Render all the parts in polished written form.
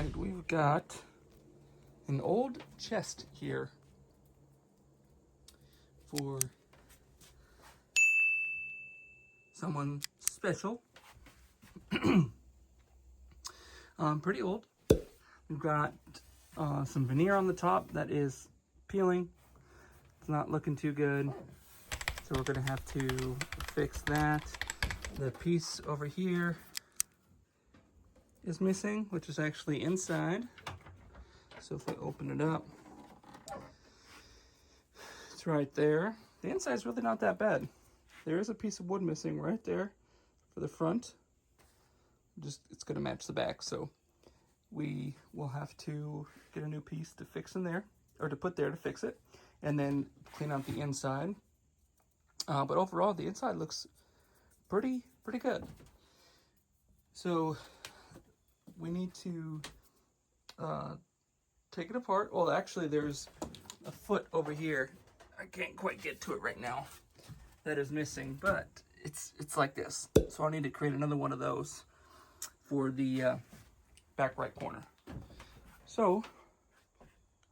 Alright, we've got an old chest here for someone special. Pretty old. We've got some veneer on the top that is peeling. It's not looking too good, so we're gonna have to fix that. The piece over here is missing, which is actually inside. So if I open it up, it's right there. The inside's really not that bad. There is a piece of wood missing right there for the front. It's gonna match the back, so we will have to get a new piece to fix in there, or to put there to fix it, and then clean out the inside. But overall, the inside looks pretty good. So we need to take it apart. Well, actually, there's a foot over here. I can't quite get to it right now. That is missing, but it's like this. So I'll need to create another one of those for the back right corner. So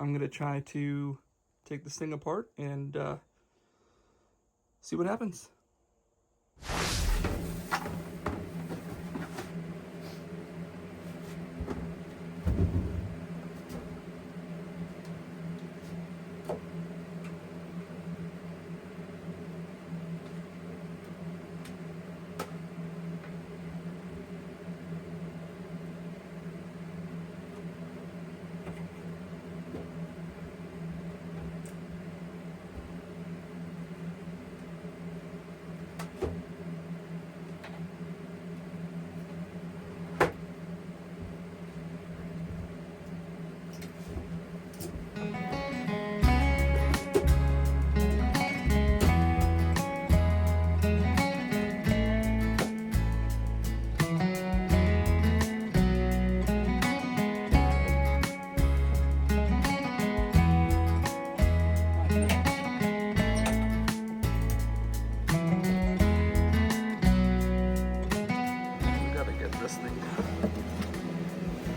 I'm gonna try to take this thing apart and see what happens.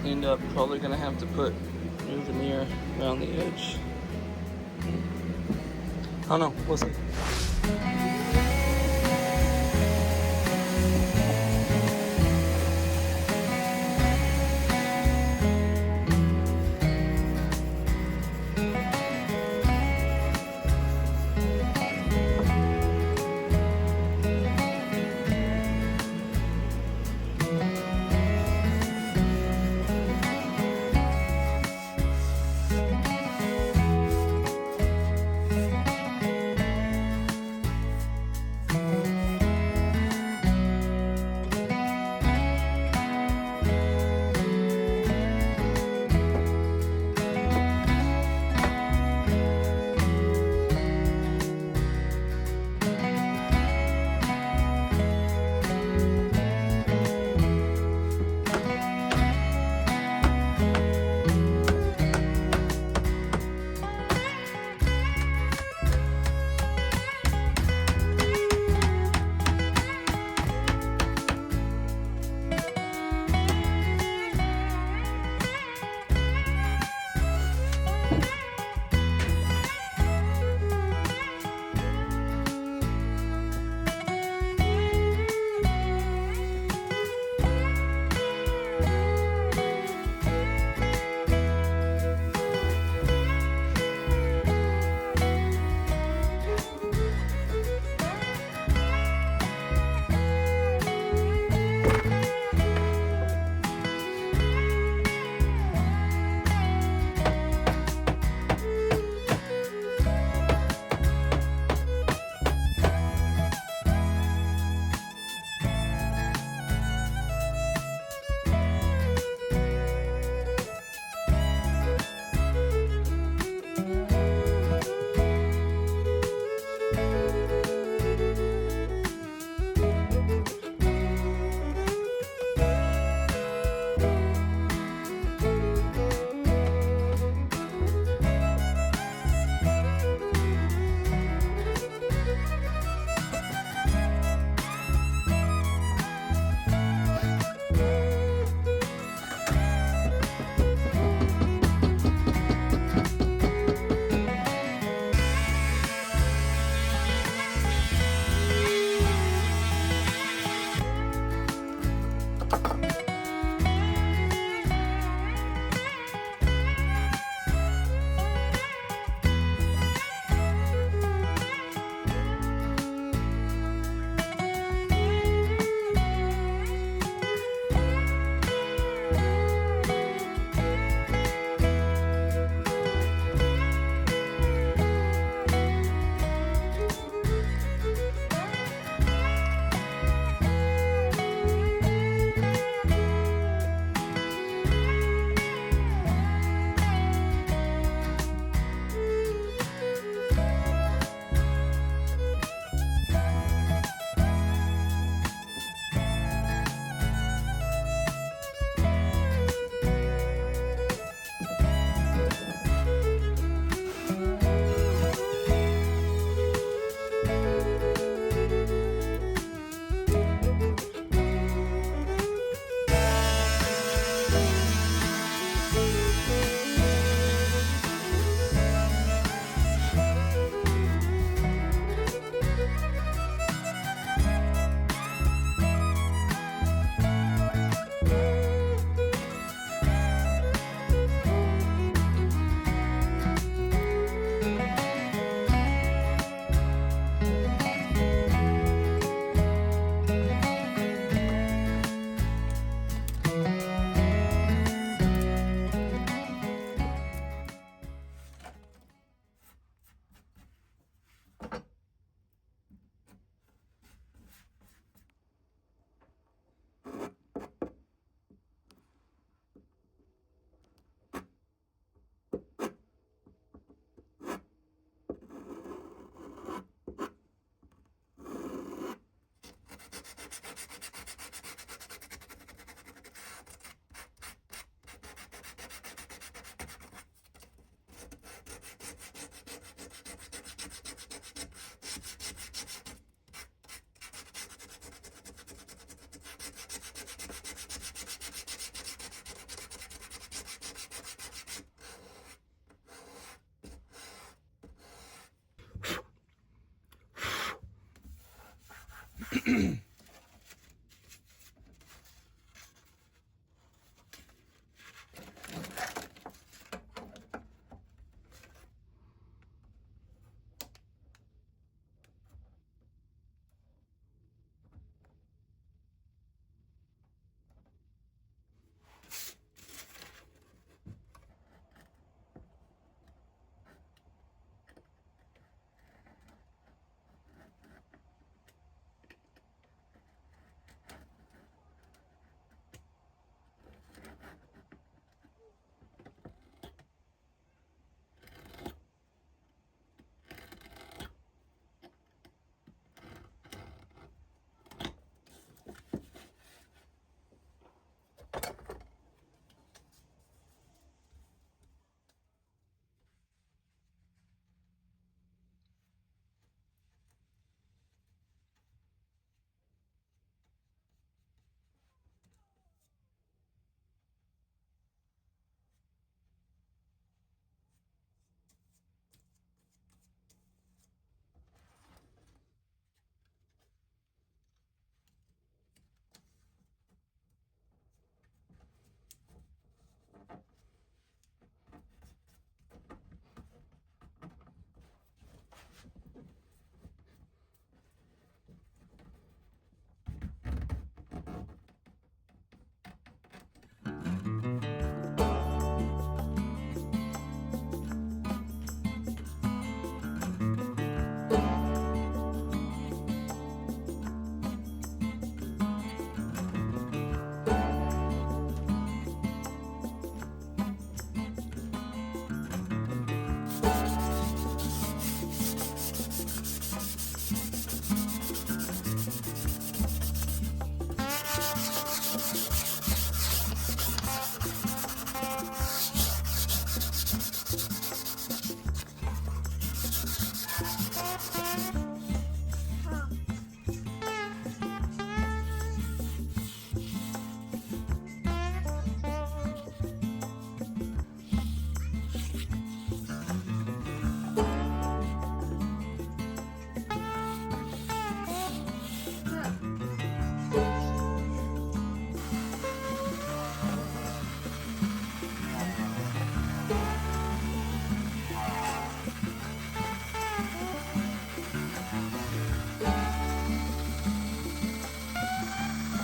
Cleaned up. Probably gonna have to put new veneer around the edge. I don't know, we'll see.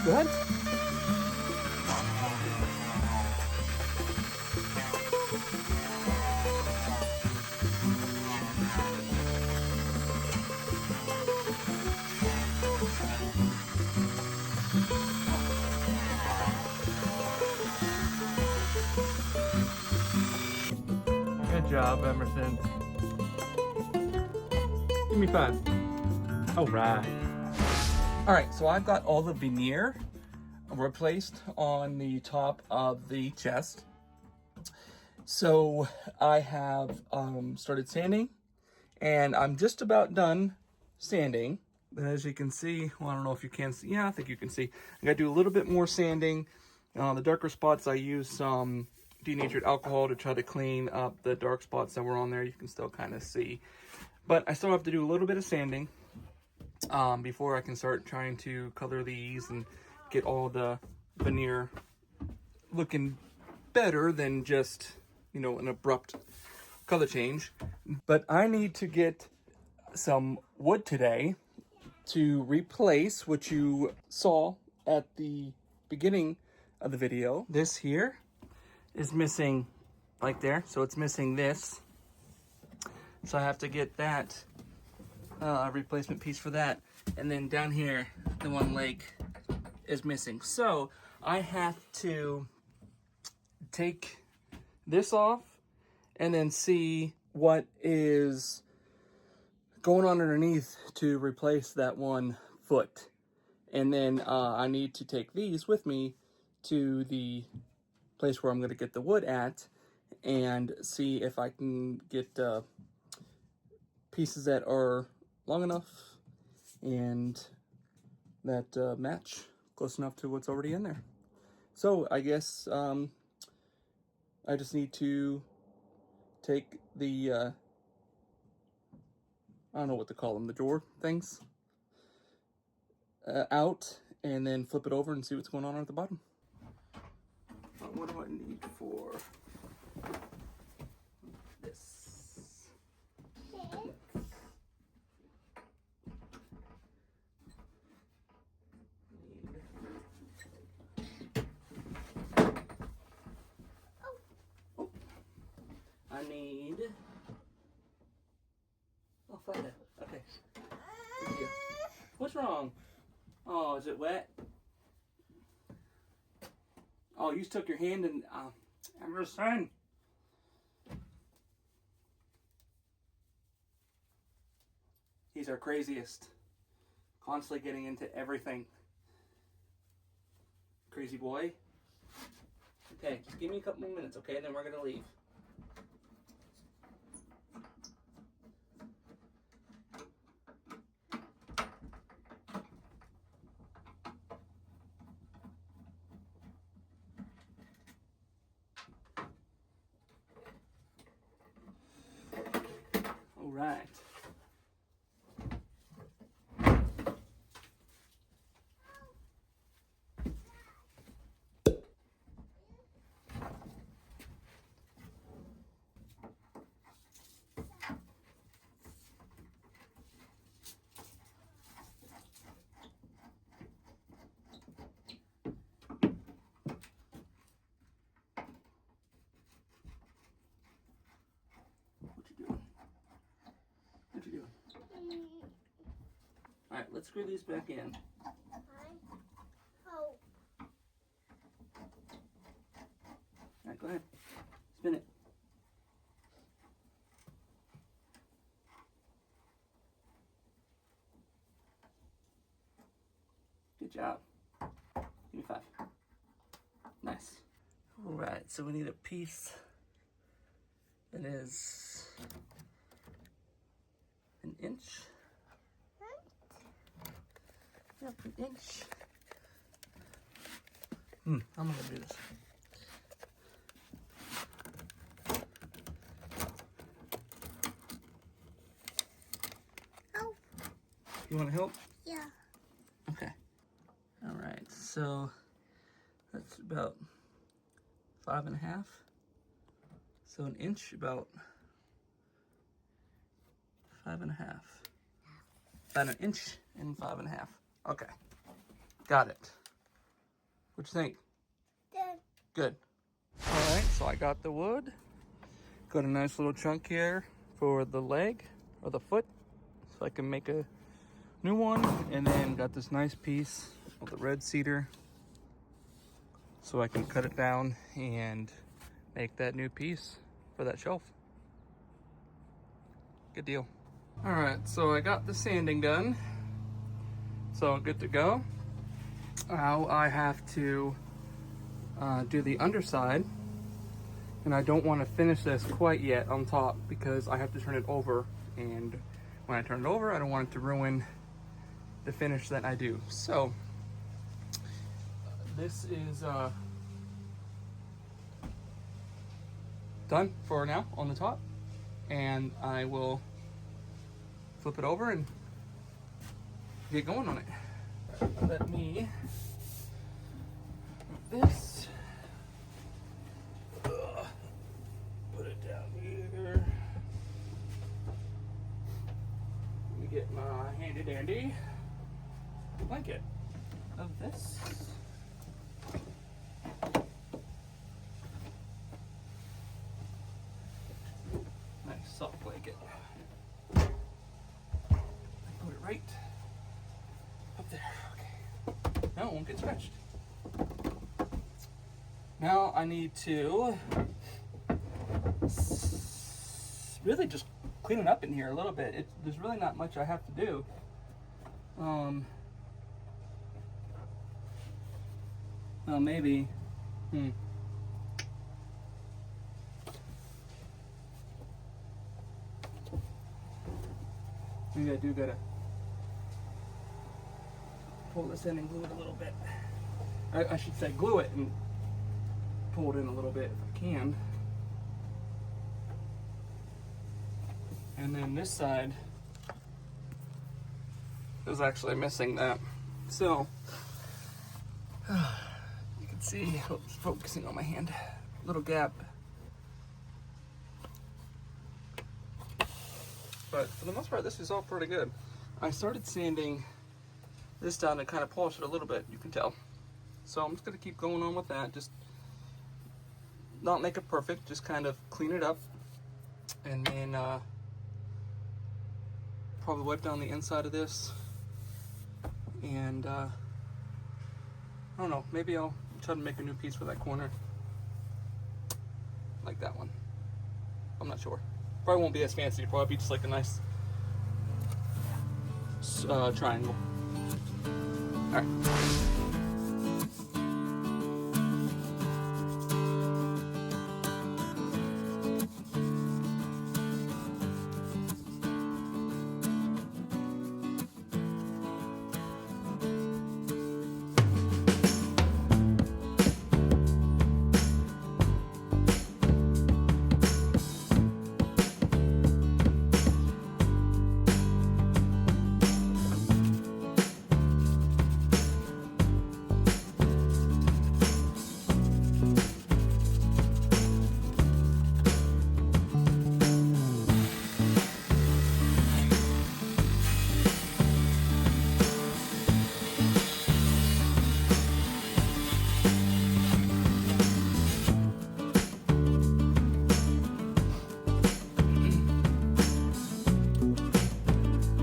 Good. Good job, Emerson. Give me 5. All right. All right, so I've got all the veneer replaced on the top of the chest. So I have started sanding, and I'm just about done sanding. But as you can see, well, I don't know if you can see. Yeah, I think you can see. I got to do a little bit more sanding. The darker spots, I use some denatured alcohol to try to clean up the dark spots that were on there. You can still kind of see. But I still have to do a little bit of sanding before I can start trying to color these and get all the veneer looking better than just, you know, an abrupt color change. But I need to get some wood today to replace what you saw at the beginning of the video. This here is missing like there, so it's missing this. So I have to get that replacement piece for that. And then down here, the one leg is missing. So I have to take this off and then see what is going on underneath to replace that one foot. And then I need to take these with me to the place where I'm going to get the wood at and see if I can get pieces that are long enough and that match close enough to what's already in there. So I guess I just need to take the, I don't know what to call them, the drawer things, out, and then flip it over and see what's going on at the bottom. What do I need for this? I need. Oh, find it. Okay. What's wrong? Oh, is it wet? Oh, you took your hand and Emerson. He's our craziest. Constantly getting into everything. Crazy boy. Okay, just give me a couple more minutes, okay? Then we're gonna leave. All right. All right, let's screw these back in. All right, go ahead. Spin it. Good job. Give me 5. Nice. All right, so we need a piece that is an inch. Yep, an inch. How am I gonna do this? Help. You want to help? Yeah. Okay. All right, so that's about 5.5. So an inch, about 5.5. About an inch and 5.5. Okay, got it. What you think? Good. Good. All right, so I got the wood. Got a nice little chunk here for the leg or the foot, so I can make a new one. And then got this nice piece of the red cedar, so I can cut it down and make that new piece for that shelf. Good deal. All right, so I got the sanding done, so good to go. Now I have to do the underside, and I don't want to finish this quite yet on top because I have to turn it over, and when I turn it over, I don't want it to ruin the finish that I do. So this is done for now on the top, and I will flip it over and get going on it. Let me this. Put it down here. Let me get my handy dandy blanket of this. Nice soft blanket. Put it right up there. Okay. No, it won't get stretched. Now I need to really just clean it up in here a little bit. There's really not much I have to do. Well, maybe. Maybe I do gotta pull this in and glue it a little bit. I should say glue it and pull it in a little bit if I can. And then this side is actually missing that. So, you can see, it's focusing on my hand, little gap. But for the most part, this is all pretty good. I started sanding this down to kind of polish it a little bit, you can tell. So I'm just gonna keep going on with that, just not make it perfect, just kind of clean it up. And then probably wipe down the inside of this. And I don't know, maybe I'll try to make a new piece for that corner. Like that one. I'm not sure. Probably won't be as fancy, probably be just like a nice triangle. Alright.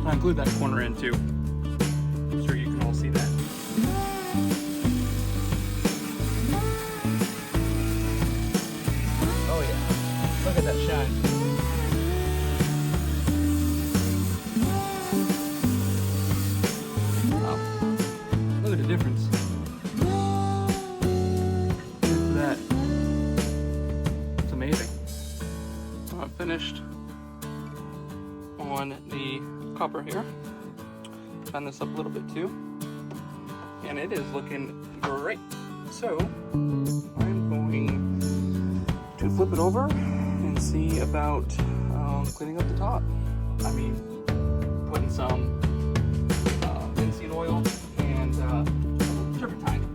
I glued that corner in too. I'm sure you can all see that. Oh yeah, look at that shine. Wow, look at the difference. Look at that. It's amazing. So I'm finished on the copper here. Turn this up a little bit too, and it is looking great. So I'm going to flip it over and see about cleaning up the top. I mean, putting some linseed oil and turpentine.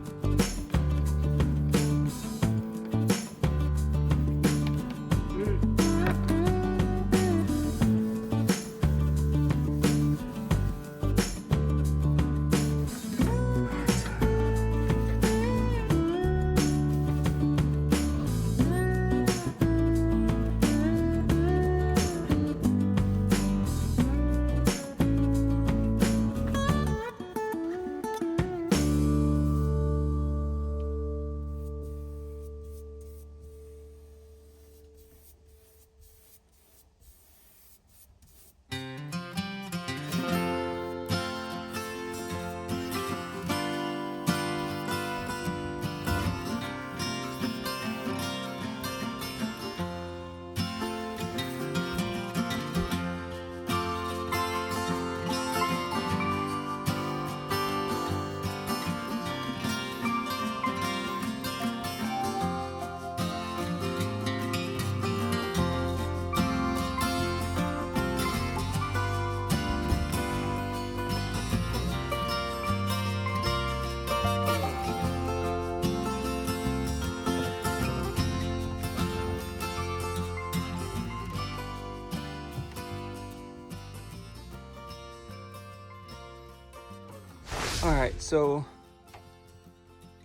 Alright, so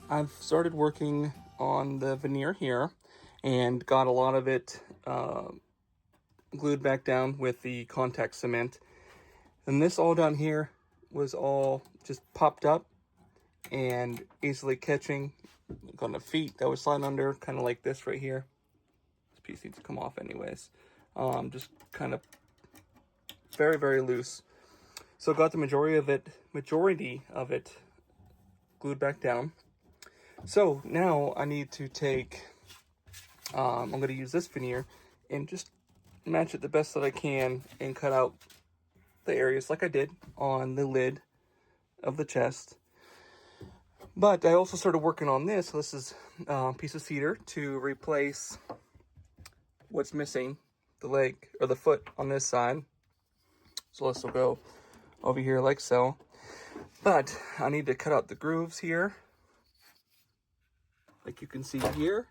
I've started working on the veneer here and got a lot of it glued back down with the contact cement. And this all down here was all just popped up and easily catching. On the feet that was sliding under, kind of like this right here. This piece needs to come off anyways. Just kind of very, very loose. So got the majority of it glued back down. So now I need to take, I'm going to use this veneer and just match it the best that I can and cut out the areas like I did on the lid of the chest. But I also started working on this. So this is a piece of cedar to replace what's missing, the leg or the foot on this side. So this will go over here like so. But I need to cut out the grooves here, like you can see here.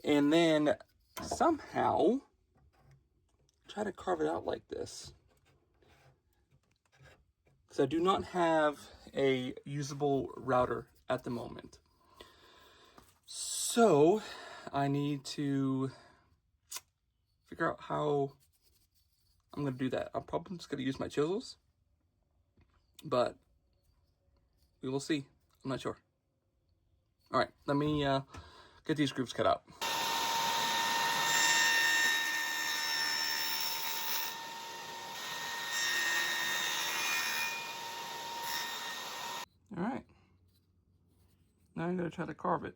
And then somehow try to carve it out like this. Because I do not have a usable router at the moment. So I need to figure out how I'm going to do that. I'm probably just going to use my chisels, but we will see. I'm not sure. All right, let me get these grooves cut out. All right, now I'm going to try to carve it.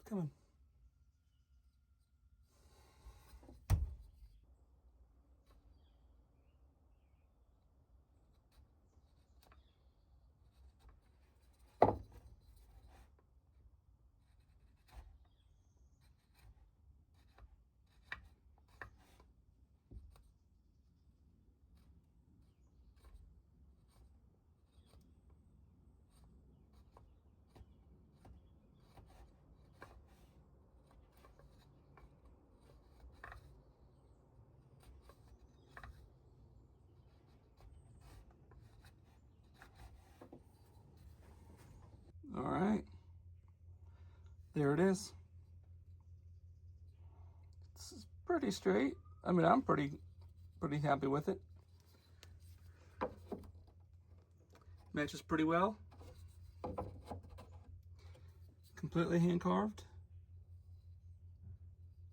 Come on. All right, there it is. It's pretty straight. I mean, I'm pretty happy with it. Matches pretty well. Completely hand carved.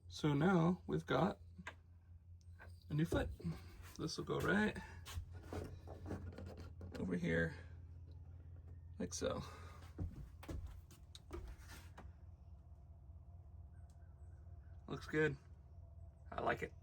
So now we've got a new foot. This will go right over here, like so. Looks good. I like it.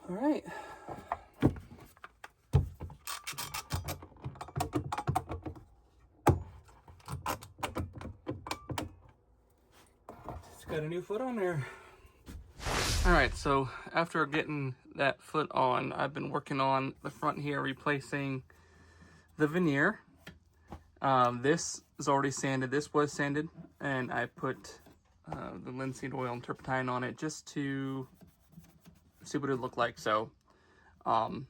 All right. It's got a new foot on there. All right, so after getting that foot on, I've been working on the front here, replacing the veneer. This is already sanded. This was sanded, and I put the linseed oil and turpentine on it just to see what it looked like. So don't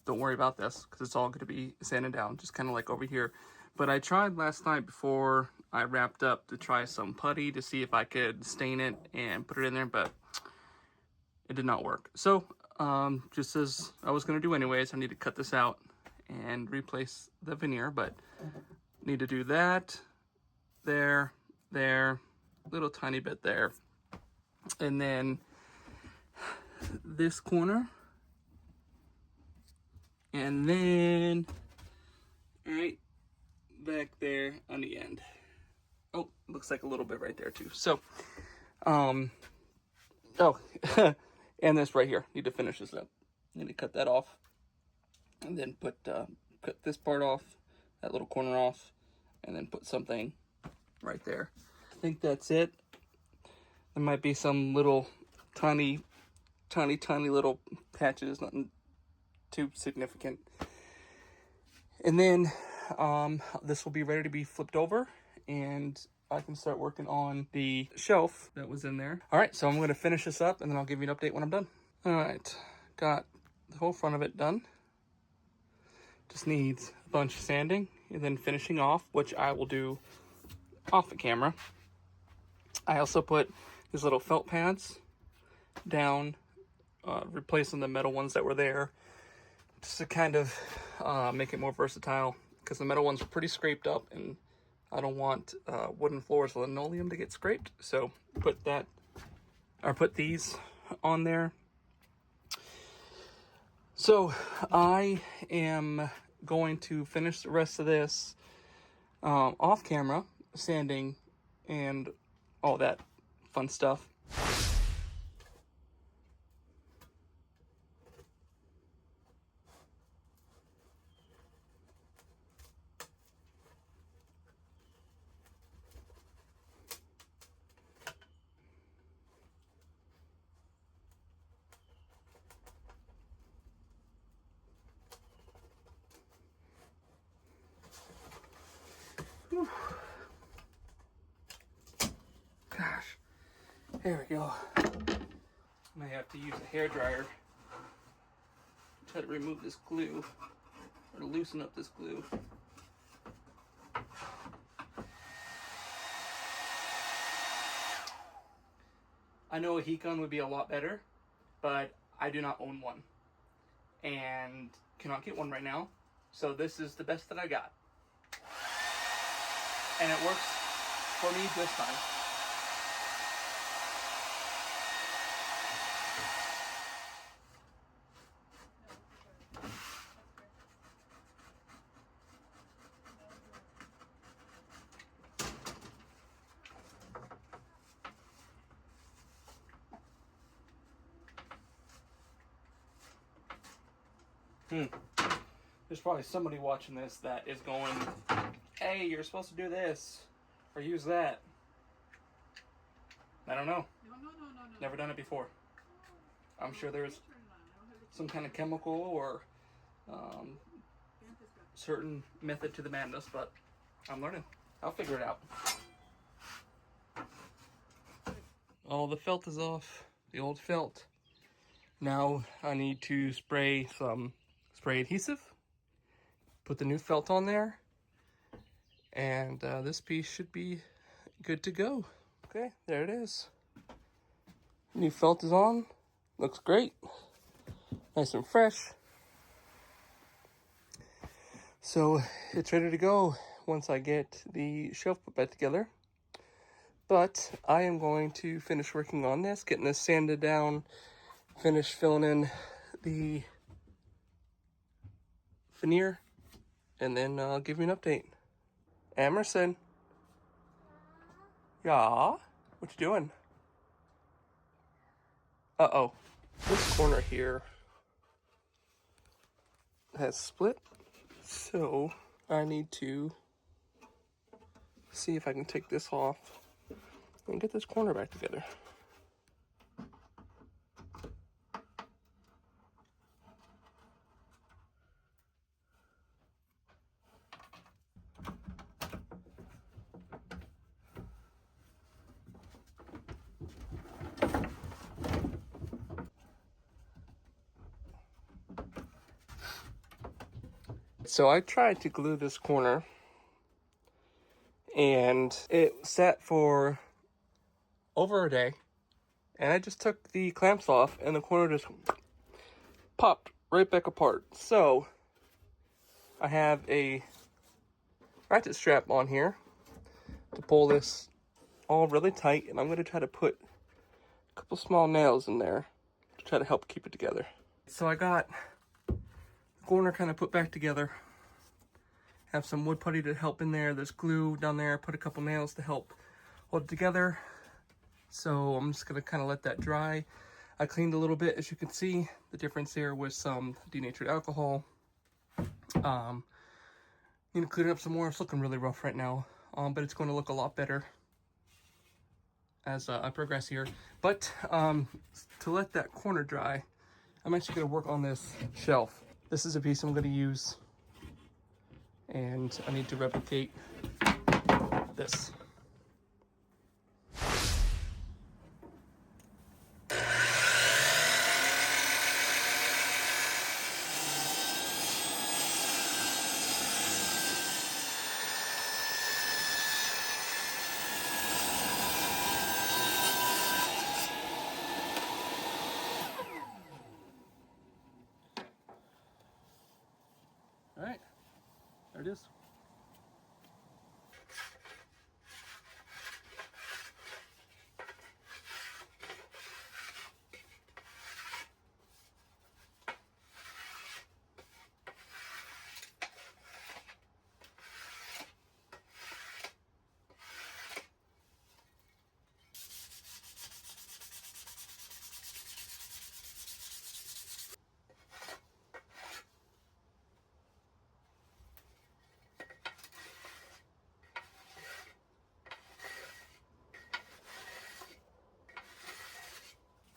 worry about this because it's all going to be sanded down, just kind of like over here. But I tried last night before I wrapped up to try some putty to see if I could stain it and put it in there, but it did not work. So just as I was going to do anyways, I need to cut this out and replace the veneer, but need to do that, there, little tiny bit there. And then this corner, And then, right back there on the end. Oh, looks like a little bit right there too. So, oh, and this right here. Need to finish this up. Need to cut that off. And then cut this part off, that little corner off, and then put something right there. I think that's it. There might be some little tiny little patches, nothing too significant. And then this will be ready to be flipped over, and I can start working on the shelf that was in there. All right, so I'm going to finish this up, and then I'll give you an update when I'm done. All right, got the whole front of it done. Just needs a bunch of sanding and then finishing off, which I will do off the camera. I also put these little felt pads down, replacing the metal ones that were there, just to kind of make it more versatile, because the metal ones are pretty scraped up and I don't want wooden floors with linoleum to get scraped. So put these on there. So I am going to finish the rest of this off camera, sanding and all that fun stuff. Whew. Gosh, there we go. I have to use a hairdryer to try to remove this glue, or loosen up this glue. I know a heat gun would be a lot better, but I do not own one and cannot get one right now. So this is the best that I got. And it works for me just fine. There's probably somebody watching this that is going, hey, you're supposed to do this or use that. I don't know. No. Never done it before. I'm sure there's some kind of chemical or certain method to the madness, but I'm learning. I'll figure it out. All the felt is off, the old felt. Now I need to spray some spray adhesive, put the new felt on there, and this piece should be good to go. Okay, there it is. New felt is on, looks great, nice and fresh. So it's ready to go once I get the shelf put back together. But I am going to finish working on this, getting this sanded down, finish filling in the veneer, and then I'll give you an update. Emerson. Yeah? What you doing? Uh-oh. This corner here has split, so I need to see if I can take this off and get this corner back together. So I tried to glue this corner and it sat for over a day, and I just took the clamps off and the corner just popped right back apart. So I have a ratchet strap on here to pull this all really tight, and I'm going to try to put a couple small nails in there to try to help keep it together. So I got the corner kind of put back together. Have some wood putty to help in there. There's glue down there. Put a couple nails to help hold it together. So I'm just gonna kind of let that dry. I cleaned a little bit, as you can see. The difference here was some denatured alcohol. Need to clean it up some more. It's looking really rough right now, but it's going to look a lot better as I progress here. But to let that corner dry, I'm actually going to work on this shelf. This is a piece I'm going to use, and I need to replicate this. All right, there it is.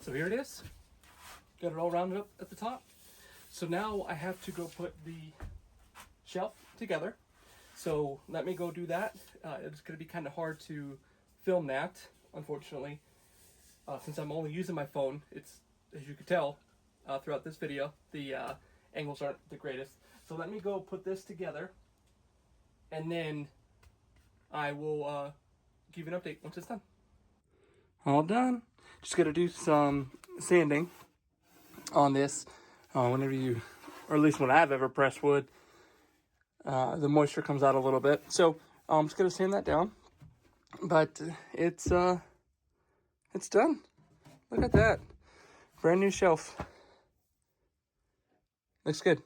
So here it is. Got it all rounded up at the top. So now I have to go put the shelf together. So let me go do that. It's going to be kind of hard to film that, unfortunately, since I'm only using my phone. It's, as you can tell throughout this video, the angles aren't the greatest. So let me go put this together, and then I will give you an update once it's done. All done. Just got to do some sanding on this. Whenever you, or at least when I've ever pressed wood, the moisture comes out a little bit. So I'm just going to sand that down. But it's done. Look at that. Brand new shelf. Looks good.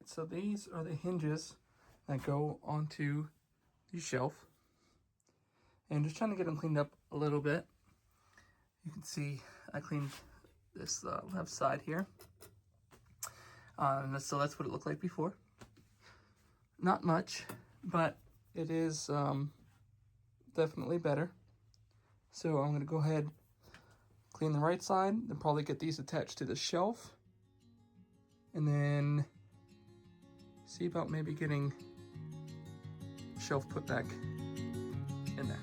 So these are the hinges that go onto the shelf. And just trying to get them cleaned up a little bit. You can see I cleaned this left side here. So that's what it looked like before. Not much, but it is definitely better. So I'm going to go ahead, clean the right side, then probably get these attached to the shelf. And then see about maybe getting the shelf put back in there.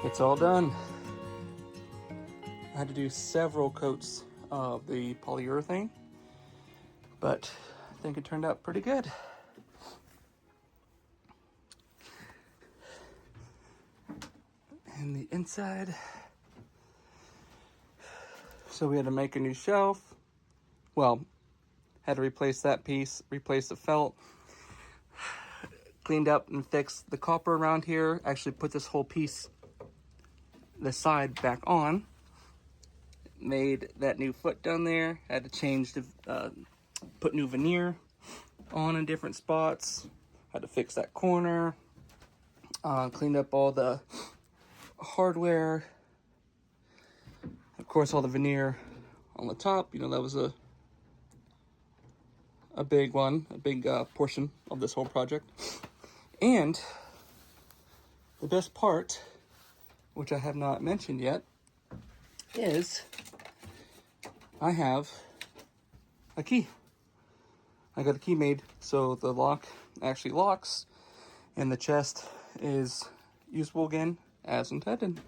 It's all done. I had to do several coats of the polyurethane, but I think it turned out pretty good. And the inside, so we had to make a new shelf. Well, had to replace that piece, replace the felt, cleaned up and fixed the copper around here, actually put this whole piece, the side, back on. Made that new foot down there, had to change the, put new veneer on in different spots, had to fix that corner, cleaned up all the hardware, of course all the veneer on the top. You know, that was a big one, a big portion of this whole project. And the best part, which I have not mentioned yet, is I have a key. I got a key made so the lock actually locks and the chest is usable again as intended.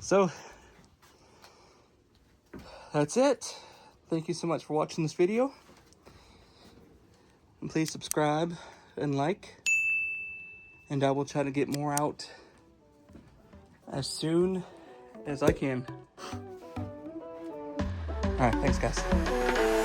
So that's it. Thank you so much for watching this video. And please subscribe and like. And I will try to get more out as soon as I can. Alright, thanks guys.